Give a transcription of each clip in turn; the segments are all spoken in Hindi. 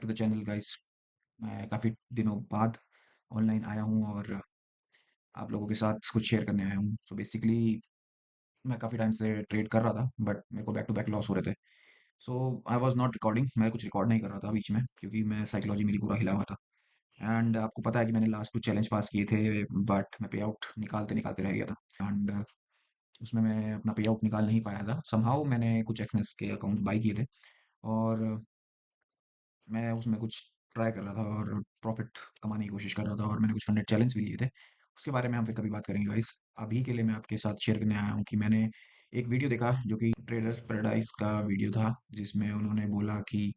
To the channel guys. मैं काफ़ी दिनों बाद ऑनलाइन आया हूँ और आप लोगों के साथ कुछ शेयर करने आया हूँ। सो बेसिकली मैं काफ़ी टाइम से ट्रेड कर रहा था बट मेरे को बैक टू बैक लॉस हो रहे थे। सो आई वाज नॉट रिकॉर्डिंग, मैं कुछ रिकॉर्ड नहीं कर रहा था बीच में क्योंकि मैं साइकोलॉजी मेरी पूरा हिला हुआ था। एंड आपको पता है कि मैंने लास्ट कुछ चैलेंज पास किए थे बट मैं पे आउट निकालते निकालते रह गया था। एंड उसमें मैं अपना पे आउट निकाल नहीं पाया था। समहाउ मैंने कुछ एक्सनेस के अकाउंट बाई किए थे और मैं उसमें कुछ ट्राई कर रहा था और प्रॉफिट कमाने की कोशिश कर रहा था और मैंने कुछ फंडेड चैलेंज भी लिए थे। उसके बारे में हम फिर कभी बात करेंगे गाइस। अभी के लिए मैं आपके साथ शेयर करने आया हूँ कि मैंने एक वीडियो देखा जो कि ट्रेडर्स पैराडाइज का वीडियो था, जिसमें उन्होंने बोला कि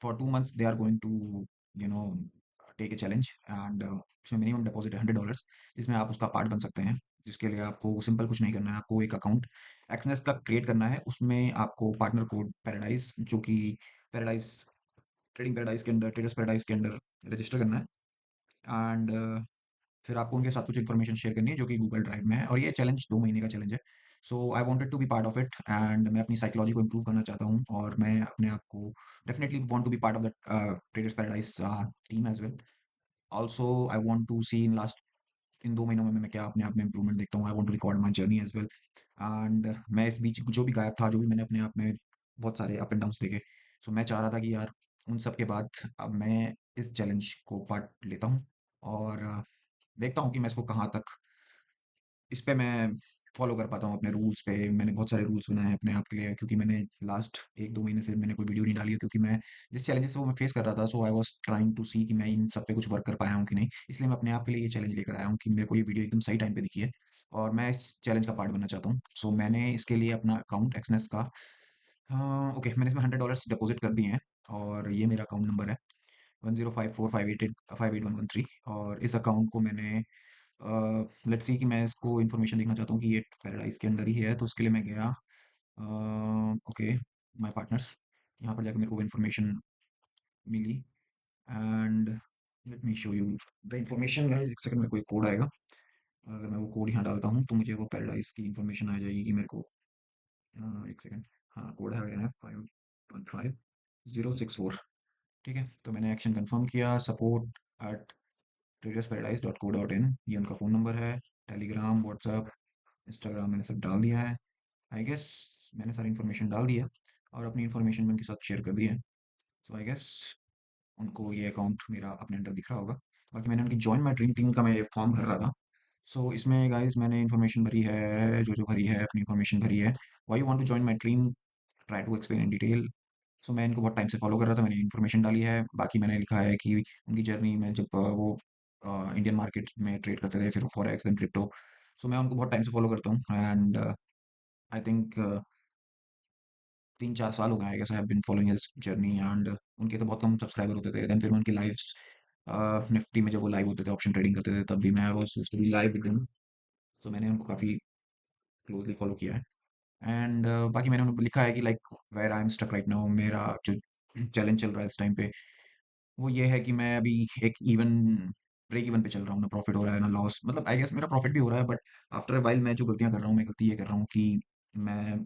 for 2 months they are going to you know take a challenge and इसमें मिनिमम डिपॉजिट है $100, जिसमें आप उसका पार्ट बन सकते हैं। जिसके लिए आपको सिंपल कुछ नहीं करना है, आपको एक अकाउंट एक्सनेस का क्रिएट करना है। उसमें आपको पार्टनर कोड पैराडाइज, जो कि पैराडाइज ट्रेडिंग पैराडाइज के अंडर, ट्रेडर्स पैराडाइज के अंडर रजिस्टर करना है। एंड फिर आपको उनके साथ कुछ इन्फॉर्मेशन शेयर करनी है जो कि गूगल ड्राइव में है, और ये चैलेंज 2 महीने का चैलेंज है। So I wanted to be part of it and मैं अपनी साइकोलॉजी को इम्प्रूव करना चाहता हूँ और मैं अपने आप को definitely want to be part of the Traders Paradise team as well. Also I want to see in 2 महीनों में मैं क्या अपने आप में इंप्रूवमेंट देखता हूँ। I want to record my journey as well. And मैं इस बीच जो भी गायब था, जो भी मैंने अपने आप में बहुत सारे अप एंड डाउन्स देखे, सो मैं चाह रहा था कि यार उन सब के बाद अब मैं इस चैलेंज को पार्ट लेता हूँ और देखता हूँ कि मैं इसको कहाँ तक इस पे मैं फॉलो कर पाता हूँ अपने रूल्स पे। मैंने बहुत सारे रूल्स बनाए हैं अपने आप के लिए, क्योंकि मैंने लास्ट 1-2 महीने से मैंने कोई वीडियो नहीं डाली है, क्योंकि मैं जिस चैलेंजेस वो मैं फेस कर रहा था, सो आई वाज ट्राइंग टू सी कि मैं इन सब पे कुछ वर्क कर पाया हूँ कि नहीं। इसलिए मैं अपने आप के लिए ये चैलेंज लेकर आया हूँ कि मेरे को ये वीडियो एकदम सही टाइम पे दिखी है और मैं इस चैलेंज का पार्ट बनना चाहता हूँ। सो मैंने इसके लिए अपना अकाउंट एक्सनेस का, हाँ ओके, मैंने इसमें $100 डिपॉजिट कर दिए हैं और ये मेरा अकाउंट नंबर है 1054588113। और इस अकाउंट को मैंने लेट्स सी कि मैं इसको इन्फॉर्मेशन देखना चाहता हूँ कि ये पैराडाइज के अंदर ही है, तो उसके लिए मैं गया ओके माय पार्टनर्स, यहाँ पर जाकर मेरे को इन्फॉर्मेशन मिली। And let me show you the information guys. एक सेकंड, मेरे को एक कोड आएगा। अगर मैं वो कोड यहाँ डालता हूँ तो मुझे वो पैराडाइज की इन्फॉर्मेशन आ जाएगी मेरे को। एक सेकंड, हाँ कोड आ गया है 515064। ठीक है, तो मैंने एक्शन कंफर्म किया। सपोर्ट एट traders paradise.co.in, ये उनका फ़ोन नंबर है। टेलीग्राम, व्हाट्सएप, इंस्टाग्राम मैंने सब डाल दिया है। आई गेस मैंने सारी इन्फॉर्मेशन डाल दी है और अपनी इन्फॉर्मेशन भी उनके साथ शेयर कर दी है। सो आई गेस उनको ये अकाउंट मेरा अपने अंडर दिख रहा होगा। बाकी मैंने उनकी जॉइन माई ड्रीम टीम का मैं फॉर्म भर रहा था। सो इसमें गाइस मैंने इन्फॉर्मेशन भरी है, जो जो भरी है अपनी इन्फॉर्मेशन भरी है। Why you want to join my dream, try to explain in detail. So मैं इनको बहुत टाइम से फॉलो कर रहा था, मैंने इन्फॉर्मेशन डाली है। बाकी मैंने लिखा है कि उनकी जर्नी में जब वो इंडियन मार्केट में ट्रेड करते थे, फिर फॉरेक्स एंड क्रिप्टो। सो मैं उनको बहुत टाइम से फॉलो करता हूँ एंड आई थिंक 3-4 साल हो गए I guess I have been following his journey. And उनके तो बहुत कम सब्सक्राइबर होते थे। देन फिर मैं उनकी लाइव्स निफ्टी में जब वो लाइव होते थे, ऑप्शन ट्रेडिंग करते थे, तब भी मैं was used to be live with them. तो मैंने उनको काफ़ी क्लोजली फॉलो किया है। एंड बाकी मैंने उनको लिखा है कि like where I am stuck right now, मेरा जो चैलेंज चल रहा है इस टाइम पे वो ये है कि मैं अभी एक ब्रेक इवन पे चल रहा हूँ। ना प्रॉफिट हो रहा है ना लॉस, मतलब आई गेस मेरा प्रॉफिट भी हो रहा है बट आफ्टर अ वाइल मैं जो गलतियां कर रहा हूँ, मैं गलती ये कर रहा हूँ कि मैं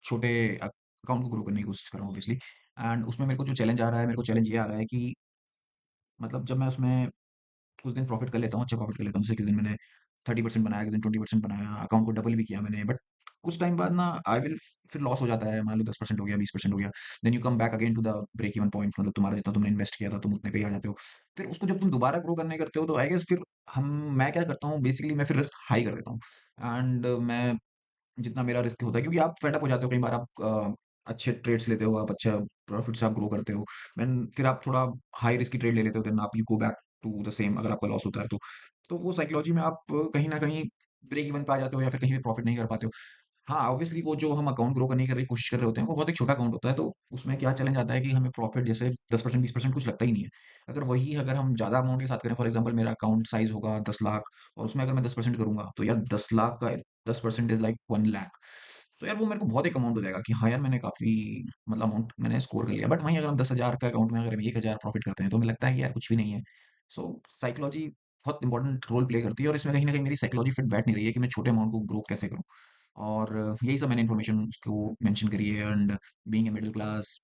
छोटे अकाउंट को ग्रो करने की कोशिश कर रहा हूँ ऑब्वियसली। एंड उसमें मेरे को जो चैलेंज आ रहा है, मेरे को चैलेंज ये आ रहा है कि मतलब जब मैं उसमें कुछ दिन प्रॉफिट कर लेता हूँ, अच्छा प्रॉफिट कर लेता हूँ, जैसे किस दिन मैंने 30% बनाया, किस दिन 20% बनाया, अकाउंट को डबल भी किया मैंने, बट कुछ टाइम बाद ना आई विल फिर लॉस हो जाता है। मान लो 10% हो गया, 20% हो गया, then you come back again to the break even point, मतलब तुम्हारा जितना तुमने इन्वेस्ट किया था तुम उतने पे ही आ जाते हो। फिर उसको जब तुम दोबारा ग्रो करने करते हो तो आई गेस फिर हम मैं क्या करता हूँ बेसिकली, मैं फिर रिस्क हाई कर देता हूँ। एंड मैं जितना मेरा रिस्क होता है, क्योंकि आप फेड अप हो जाते हो कई बार, आप अच्छे ट्रेड्स लेते हो, आप अच्छा प्रॉफिट से आप ग्रो करते हो, देन फिर आप थोड़ा हाई रिस्की ट्रेड ले लेते हो, देन आप you go back to the same अगर आपका लॉस होता है तो वो साइकोलॉजी में आप कहीं ना कहीं ब्रेक इवन पे आ जाते हो या फिर कहीं भी प्रॉफिट नहीं कर पाते हो। हाँ ऑब्वियसली वो जो हम अकाउंट ग्रो करने की कोशिश कर रहे होते हैं वो बहुत एक छोटा अकाउंट होता है, तो उसमें क्या चैलेंज आता है कि हमें प्रॉफिट जैसे 10% 20% कुछ लगता ही नहीं है। अगर हम ज़्यादा अमाउंट के साथ करें, फॉर एग्जांपल मेरा अकाउंट साइज होगा 10 लाख, और उसमें अगर मैं 10% करूंगा तो यार 10 लाख का 10% इज लाइक 1 लाख। तो यार वो मेरे को बहुत एक अमाउंट हो जाएगा कि हाँ यार मैंने काफ़ी मतलब अमाउंट मैंने स्कोर कर लिया। बट वहीं अगर हम 10,000 का अकाउंट में अगर हम 1,000 प्रॉफिट करते हैं तो हमें लगता है कि यार कुछ भी नहीं है। सो साइकोलॉजी बहुत इंपॉर्टेंट रोल प्ले करती है और इसमें कहीं ना कहीं मेरी साइकोलॉजी फिट बैठ नहीं रही है कि मैं छोटे अमाउंट को ग्रो कैसे करूँ। और यही सब मैंने इन्फॉर्मेशन उसको मेंशन करी है। And being a middle class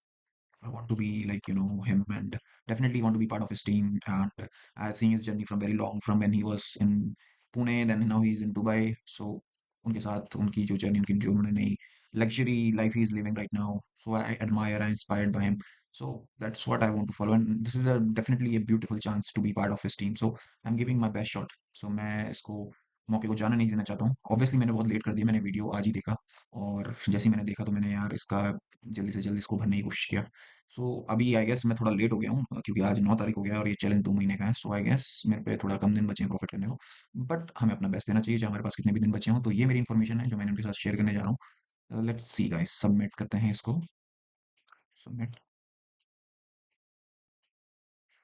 I want to be like, him, and definitely want to be part of his team. And I've seen his journey from very long, from when he was in Pune, then now he's in Dubai. So उनके साथ उनकी जो जर्नी, उनकी जो उन्होंने नई luxury life he is living right now. So I admire, I inspired by him. So that's what I want to follow. And this is definitely a beautiful chance to be part of his team. So I'm giving my best shot. So मैं इसको मौके को जाने नहीं देना चाहता हूँ. Obviously मैंने बहुत लेट कर दिया, मैंने वीडियो आज ही देखा, और जैसे ही मैंने देखा तो मैंने यार इसका जल्दी से जल्दी इसको भरने की कोशिश किया. सो अभी आई गेस मैं थोड़ा लेट हो गया हूँ, क्योंकि आज 9 तारीख हो गया है और ये चैलेंज 2 महीने का है. सो आई गेस मेरे पे थोड़ा कम दिन बचे हैं प्रॉफिट करने को. बट हमें अपना बेस्ट देना चाहिए, चाहे हमारे पास कितने भी दिन बचे हों. तो ये मेरी इन्फॉर्मेशन है जो मैंने उनके साथ शेयर करने जा रहा हूँ. लेट्स सी गाइस, सबमिट करते हैं इसको. Submit.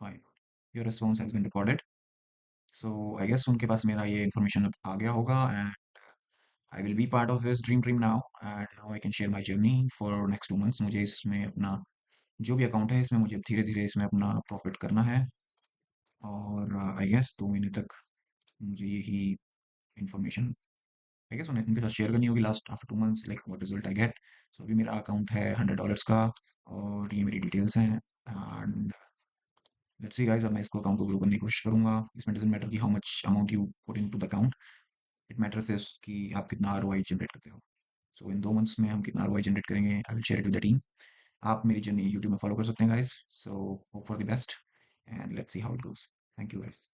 Fine. Your response has been recorded. So I guess उनके पास मेरा ये इन्फॉर्मेशन अब आ गया होगा, and I will be part of his dream team now. And now I can share my journey for next 2 months. मुझे इसमें अपना जो भी अकाउंट है, इसमें मुझे धीरे धीरे इसमें अपना प्रॉफिट करना है. और आई गेस 2 महीने तक मुझे यही इन्फॉर्मेशन आई गेस उन्हें उनके साथ शेयर करनी होगी, last after 2 months, like what result I get. So अभी मेरा अकाउंट है $100 का, और ये मेरी डिटेल्स हैं. एंड लेट्स सी गाइस, अब मैं इसको अकाउंट को ग्रो करने की कोशिश करूंगा. इसमें डजेंट मैटर कि how much amount you put into the account. It matters is कि आप कितना आरओआई जनरेट करते हो. सो इन 2 मंथ्स में हम कितना आरओआई जनरेट करेंगे, I will share it with the team. आप मेरी जर्नी यूट्यूब में फॉलो कर सकते हैं guys. So hope for the best, and let's see how it goes. Thank you guys.